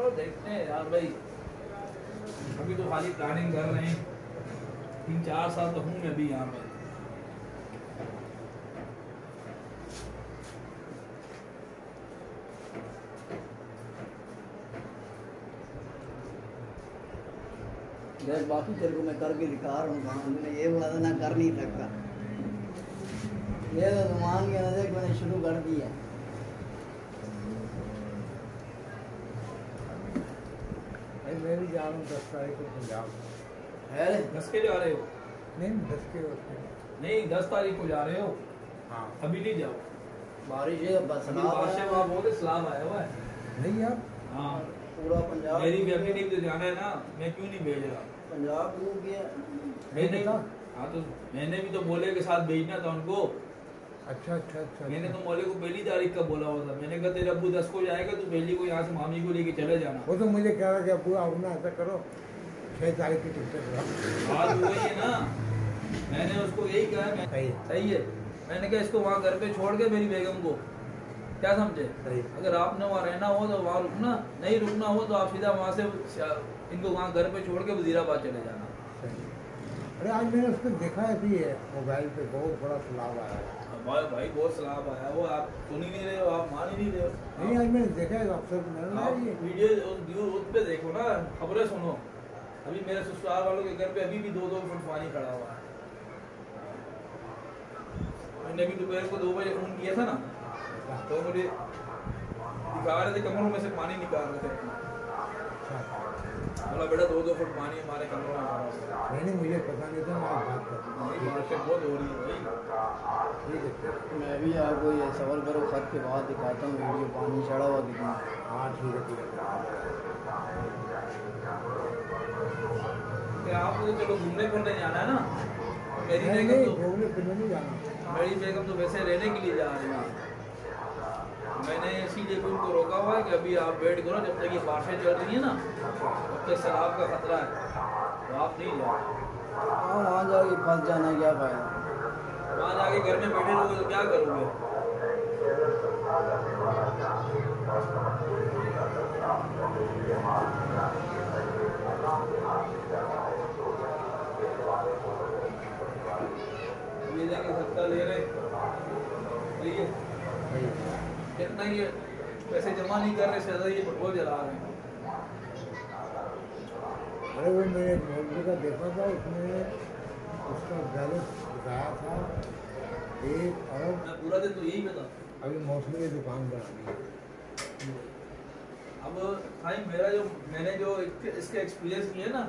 करो, देखते हैं यार भाई। अभी तो खाली प्लानिंग कर रहे हैं, 3-4 साल तो हूँ मैं भी यहाँ पे। देख बाकी तेरे को मैं करके दिखा रहा हूँ, काम मैंने ये बोला था ना कर नहीं सकता, ये तो मान के ना देख मैंने शुरू कर दिया। मैं भी जा रहा हूँ 10 तारीख को पंजाब। है 10 के जा रहे हो? नहीं 10 के होते नहीं 10 तारीख को जा रहे हो? हाँ। अभी नहीं जाओ, बारिश है बस वहाँ बहुत इस्लाम आया हुआ है। नहीं यार, हाँ पूरा पंजाब मेरी फैमिली टीम से जाना है ना, मैं क्यों नहीं भेज रहा? पंजाब डूब गया। मैंने हाँ तो मैंने भी तो बोले के साथ भेजना था उनको। अच्छा अच्छा अच्छा। मैंने तो मौले को पहली तारीख का बोला हुआ था, मैंने कहा तेरे अब्बू 10 को जाएगा, तू पहली को यहाँ से मामी को लेके चले जाना। वो तो मुझे कह रहा कि अब्बू आप ना ऐसा करो 6 तारीख की टिकट करो। बात वही है ना, मैंने उसको यही कहा। सही है, मैंने कहा इसको वहाँ घर पे छोड़ के मेरी बेगम को, क्या समझे? अगर आपने वहाँ रहना हो तो वहाँ रुकना, नहीं रुकना हो तो आप सीधा वहाँ से इनको वहाँ घर पे छोड़ के वजीराबाद चले जाना। अरे आज मैंने उसको देखा भी है मोबाइल पे, बहुत बड़ा सलाब आया है। भाई बहुत सलाब आया वो, आप सुन ही नहीं रहे हो, आप मान ही नहीं रहे हो। नहीं आज मैंने देखा है अक्सर आप वीडियो उस पे देखो ना, खबरें सुनो। अभी मेरे ससुराल वालों के घर पे अभी भी 2-2 फुट पानी खड़ा हुआ है। मैंने भी दोपहर को 2 बजे फोन किया था ना, तो मुझे दिखा रहे थे कमरों में से पानी निकाल रहे थे। बोला बेटा 2-2 फुट पानी हमारे कमरों में आ रहा है। नहीं मुझे पता नहीं था, मैं बात करता हूँ। बारिश बहुत हो रही है भाई। ठीक है, मैं भी आपको ये सवाल करो खत के बाद दिखाता हूँ वीडियो, पानी चढ़ा हुआ कितना। हाँ ठीक है ठीक है। आपको तो चलो घूमने फिरने जाना है ना, मेरी नहीं बेगम तो घूमने फिरने नहीं जाना। मेरी बेगम तो वैसे रहने के लिए जा रही है। मैंने इसीलिए भी उनको रोका हुआ है कि अभी आप वेट करो, जब तक ये बारिशें चल रही है ना तब तक सैलाब का खतरा है, तो आप नहीं जाओ। हाँ वहाँ जाके फंस जाना क्या फायदा, वहाँ जाके घर में बैठे रहोगे तो क्या करोगे? ये जाके सत्ता ले रहे, सही है, कितना ये पैसे जमा नहीं कर रहे, ज्यादा ये पेट्रोल जला रहे हैं। अरे वो मैंने मोदी का देखा था, उसमें उसका बैलेंस बताया था 1 अरब। मैं पूरा दिन तो यही बता। अभी मौसमी की दुकान बना दी। अब भाई मेरा जो मैंने जो इसके एक्सपीरियंस किया ना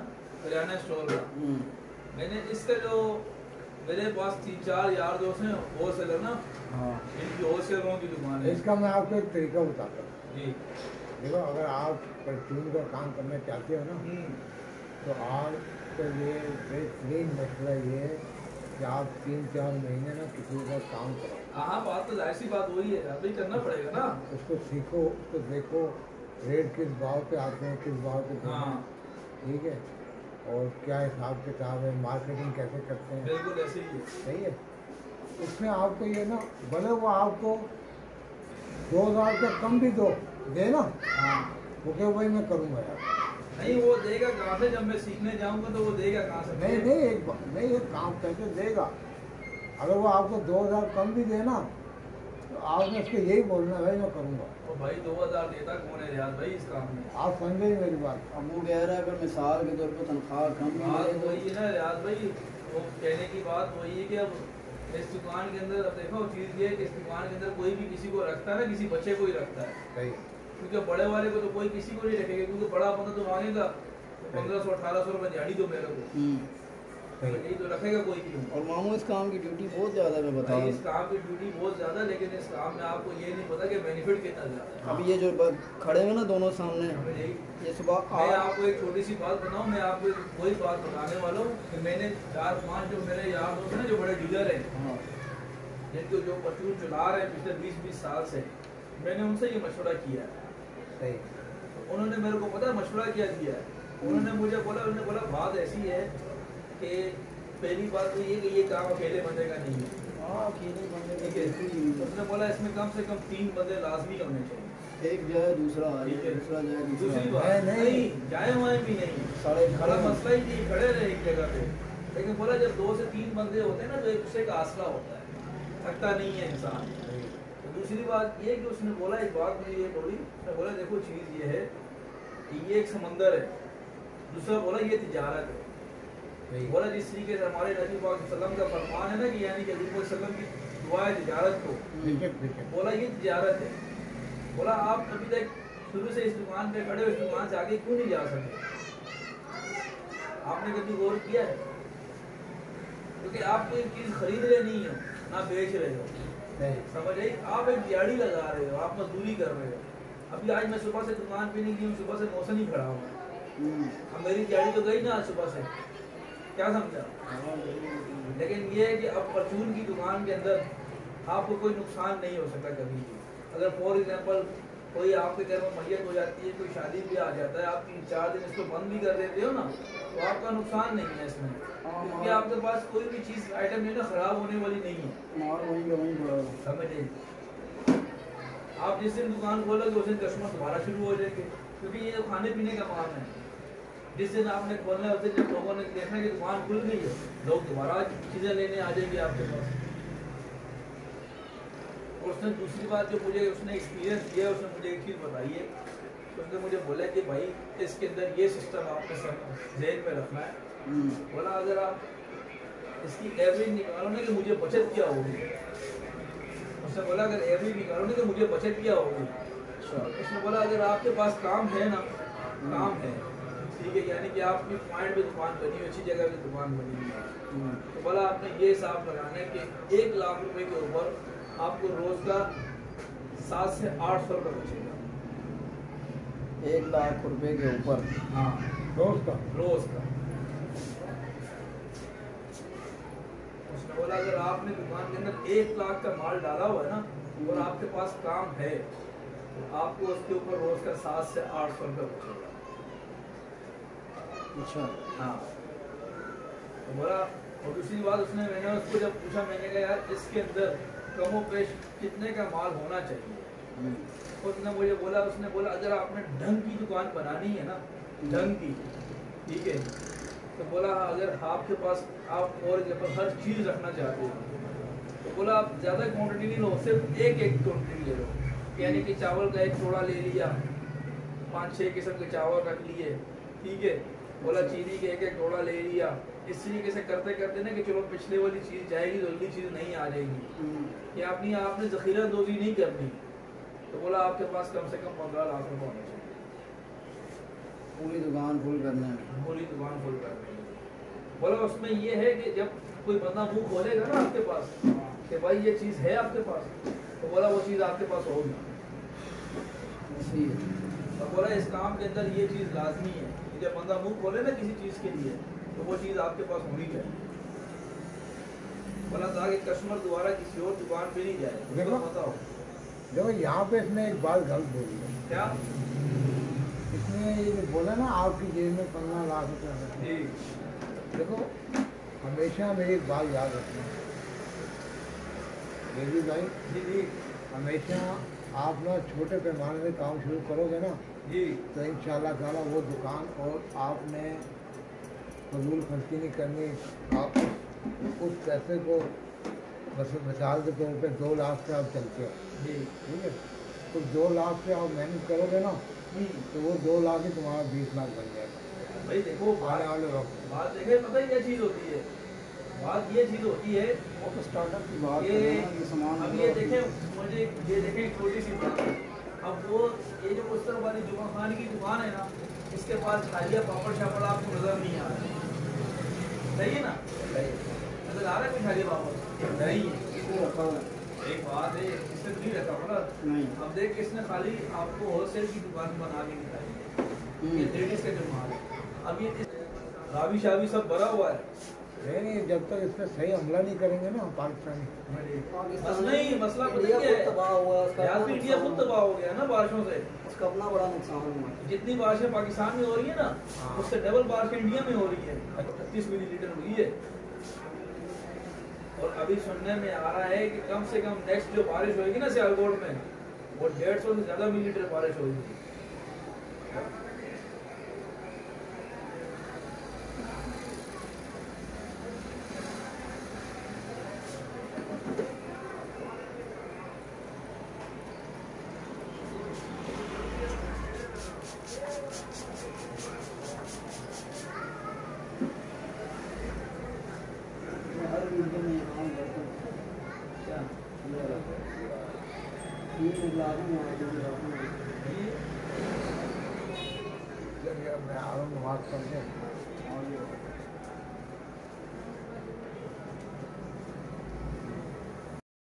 किराना स्टोर का, मैंने इसका जो मेरे पास 3-4 यार दोस्त हैं होलसेलर ना, हाँ इनकी होलसेलरों की दुकान है। इसका मैं आपको एक तरीका बताता हूँ। जी देखो अगर आप परचून का काम करना चाहते हो ना, तो आपको ये बेहतरीन मसला ये है कि आप 3-4 महीने ना किसी का काम करो। हाँ बात तो जाहिर सी बात वही है, अभी करना पड़ेगा ना। उसको सीखो, उसको देखो रेट किस भाव पे आते हैं, किस भाव पे देते हैं, ठीक है, और क्या हिसाब किताब है, मार्केटिंग कैसे करते हैं, बिल्कुल ऐसे ही है। सही है। उसमें आपको ये ना भले वो आपको 2000 रुपये कम भी दे ना, वो क्या वही मैं करूँगा यार। नहीं वो देगा कहाँ से, जब मैं सीखने जाऊंगा तो वो देगा कहाँ से? नहीं एक काम करके देगा। अगर वो आपको 2000 कम भी देना तो आपने उसको यही बोलना भाई मैं करूँगा। तो भाई 2000 देता कौन है यार भाई इस काम में? आप समझे मेरी बात। अब वो कह रहा है अगर मिसाल के तौर पर तनख्वाह कम भी बात मिले तो वही है ना रियाज भाई, वो कहने की बात वही है कि अब इस दुकान के अंदर, अब देखो चीज़ ये है कि इस दुकान के अंदर कोई भी किसी को रखता है ना, किसी बच्चे को ही रखता है। सही, क्योंकि बड़े वाले को तो कोई किसी को नहीं रखेगा, क्योंकि बड़ा बंदा तो मांगेगा 1500-1800 रुपये दिहाड़ी दो मेरे को, यही तो रखेगा कोई क्यों। और मामू इस काम की ड्यूटी बहुत ज़्यादा मैं बता भाई रहा इस काम की ड्यूटी बहुत ज़्यादा, लेकिन इस काम में आपको ये नहीं पता कि बेनिफिट कितना ज़्यादा है। अभी ये जो खड़े हैं ना दोनों सामने, ये सुबह मैं आपको एक छोटी सी बात बताऊं, मैं आपको वही बात बताने वाला हूँ कि मैंने 4-5 जो मेरे यार दोस्त हैं जो बड़े डीलर हैं, जिनको जो परचून चला रहे हैं पिछले 20-20 साल से, मैंने उनसे ये मशवरा किया है। सही, उन्होंने मेरे को पता मशवरा क्या दिया है, उन्होंने मुझे बोला बात ऐसी है कि पहली बात तो ये कि ये काम अकेले बंदे का नहीं है। अकेले बंदे ठीक है, उसने बोला इसमें कम से कम 3 बंदे लाजमी होने चाहिए। एक जाए दूसरा आए, ठीक है। दूसरा जाए दूसरी दूसरा बात आए। नहीं जाए हुए भी नहीं, साढ़े बड़ा मसला ही नहीं, खड़े रहे एक जगह पे। लेकिन बोला जब 2 से 3 बंदे होते हैं ना तो एक दूसरे का आसरा होता है, थकता नहीं है इंसान। तो दूसरी बात ये कि उसने बोला, एक बात मुझे ये बोली, उसने बोला देखो चीज़ ये है कि ये एक समंदर है, दूसरा बोला ये तिजारत है। बोला जिस तरीके से हमारे नबी पाक सल्लल्लाहु अलैहि वसल्लम का फरमान है ना कि यानी कि हज़रत वसल्लम की दुआ है तिजारत को, बोला ये तिजारत है। बोला आप अभी तक शुरू से इस दुकान पे खड़े हो, इस दुकान से आगे क्यों नहीं जा सके? आपने कभी गौर किया है? क्योंकि आप कोई चीज़ खरीद रहे नहीं हो ना बेच रहे हो, समझ आई? आप एक दिहाड़ी लगा रहे हो, आप मजदूरी कर रहे हो। अभी आज मैं सुबह से दुकान पे नहीं गई हूँ, सुबह से मौसम ही खड़ा हुआ, अब मेरी दिहाड़ी तो गई ना आज सुबह से, क्या समझा? लेकिन ये है कि अब परचून की दुकान के अंदर आपको कोई नुकसान नहीं हो सकता कभी भी। अगर फॉर एग्जांपल कोई आपके घर में मैयत हो जाती है, कोई शादी भी आ जाता है, आप 3-4 दिन इसको बंद भी कर देते हो ना, तो आपका नुकसान नहीं है इसमें, क्योंकि आपके पास कोई भी चीज़ आइटम है ना खराब होने वाली नहीं है, समझे? आप जिस दिन दुकान खोलोगे उस दिन कस्टमर दोबारा शुरू हो जाएंगे, क्योंकि ये खाने पीने का काम है। जिस दिन आपने खोलना है उस दिन जब लोगों ने देखना कि दुकान खुल गई है, लोग दोबारा चीज़ें लेने आ जाएंगे आपके पास। और उसने दूसरी बात जो मुझे उसने एक्सपीरियंस दिया, उसने मुझे एक चीज़ बताई है, उसने मुझे बोला कि भाई इसके अंदर ये सिस्टम आपने ज़हन में रखना है। बोला अगर आप इसकी एवरेज निकालो ना कि मुझे बचत क्या होगी, उसने बोला अगर एवरेज निकालो ना कि मुझे बचत क्या होगी। उसने बोला अगर आपके पास काम है ना, काम है ठीक है, यानी कि आपकी पॉइंट पे दुकान बनी हुई, अच्छी जगह पे दुकान बनी हुई है, तो बोला आपने ये हिसाब लगाना है कि 1 लाख रुपए के ऊपर आपको रोज का 700 से 800 रुपये बचेगा। 1 लाख रुपए के ऊपर? हाँ, रोज का। उसने बोला अगर आपने दुकान के अंदर 1 लाख का माल डाला हुआ है ना और आपके पास काम है, तो आपको उसके ऊपर रोज का 700 से 800 रुपये बचेगा। अच्छा, हाँ। तो बोला, और दूसरी बात उसने, मैंने उसको जब पूछा, मैंने कहा यार इसके अंदर कमो पेश कितने का माल होना चाहिए? उसने मुझे बोला, उसने बोला अगर आपने ढंग की दुकान बनानी है ना, ढंग की, ठीक है, तो बोला अगर आपके पास आप और एग्जाम्पल हर चीज़ रखना चाहते हो, तो बोला आप ज़्यादा क्वांटिटी नहीं लो, सिर्फ एक क्वांटिटी ले लो, यानी कि चावल का 1 टोड़ा ले लिया, 5-6 किस्म के चावल रख लिए, ठीक है, बोला चीनी के 1 टोड़ा ले लिया। इस तरीके से करते करते ना कि चलो पिछले वाली चीज़ जाएगी तो अगली चीज़ नहीं आ जाएगी, कि आपने ज़ख़ीरा दोज़ी नहीं करनी। तो बोला आपके पास कम से कम 15 लाख रुपये होना चाहिए पूरी दुकान फुल करने में। पूरी दुकान फुल करने में। बोला उसमें ये है कि जब कोई बंदा मुंह खोलेगा ना आपके पास कि भाई ये चीज़ है आपके पास, तो बोला वो चीज़ आपके पास होगी। तो बोला इस काम के अंदर ये चीज़ लाजमी है कि जब बंदा मुंह खोले ना किसी चीज़ के लिए, तो वो चीज़ आपके पास होनी चाहिए। बोला ताकि कस्टमर दोबारा किसी और दुकान पे नहीं जाए। देखो बताओ, देखो यहाँ पे इसने एक बात गलत बोली है। क्या? इसने ये जो बोला ना आपकी जेब में 15 लाख रुपये है, जी देखो हमेशा मेरी एक बात याद रखना देवी भाई, जी जी हमेशा आप ना छोटे पैमाने में काम शुरू करोगे ना, जी, तो इंशाल्लाह ताला वो दुकान, और आपने फजूल खर्ची नहीं करनी। आप उस पैसे को बस मिसाल के तौर पे 2 लाख से आप चलते हो, जी, ठीक है, तो 2 लाख से आप मेहनत करोगे ना, तो वो 2 लाख ही तुम्हारा 20 लाख बन जाएगा भाई देखो आने वाले वक्त। बात देखे, पता है क्या चीज़ होती है, बात ये चीज़ होती है, वो तो स्टार्टअप की बात ये है ना, ये सामान अब ये देखें, मुझे ये देखें छोटी सी बात, अब वो ये जो उस तरह वाली जुमा खान की दुकान है ना, इसके पास खालिया पापड़ शापड़ आपको नज़र नहीं आ रहा है, सही है ना? नज़र आ रहा है कोई खालिया पापड़ नहीं है। रखा हुआ एक बात है, इसने नहीं रखा बोला नहीं। अब देख किसने खाली आपको होलसेल की दुकान बना के दिखाई, ये लेडीज का जो माल है, अब ये रावी शावी सब भरा हुआ है। नहीं, जब तक इस पर सही हमला नहीं करेंगे ना पाकिस्तानी, बस नहीं, मसला पता क्या है, तबाह हुआ, उसका यार अपना इंडिया खुद नुकसान तबाह हो गया ना बारिशों से। उसका अपना बड़ा नुकसान हुआ। जितनी बारिशें पाकिस्तान में हो रही है ना, उससे डबल बारिश इंडिया में हो रही है, 38 मिलीलीटर हुई है। और अभी सुनने में आ रहा है कि कम से कम नेक्स्ट जो बारिश होगी ना सियालकोट में, और 150 से ज्यादा मिलीमीटर बारिश हुई थी। हर वीडियो में ये काम करता हूँ। क्या ये लागू है मैं आ रहा हूँ बात करके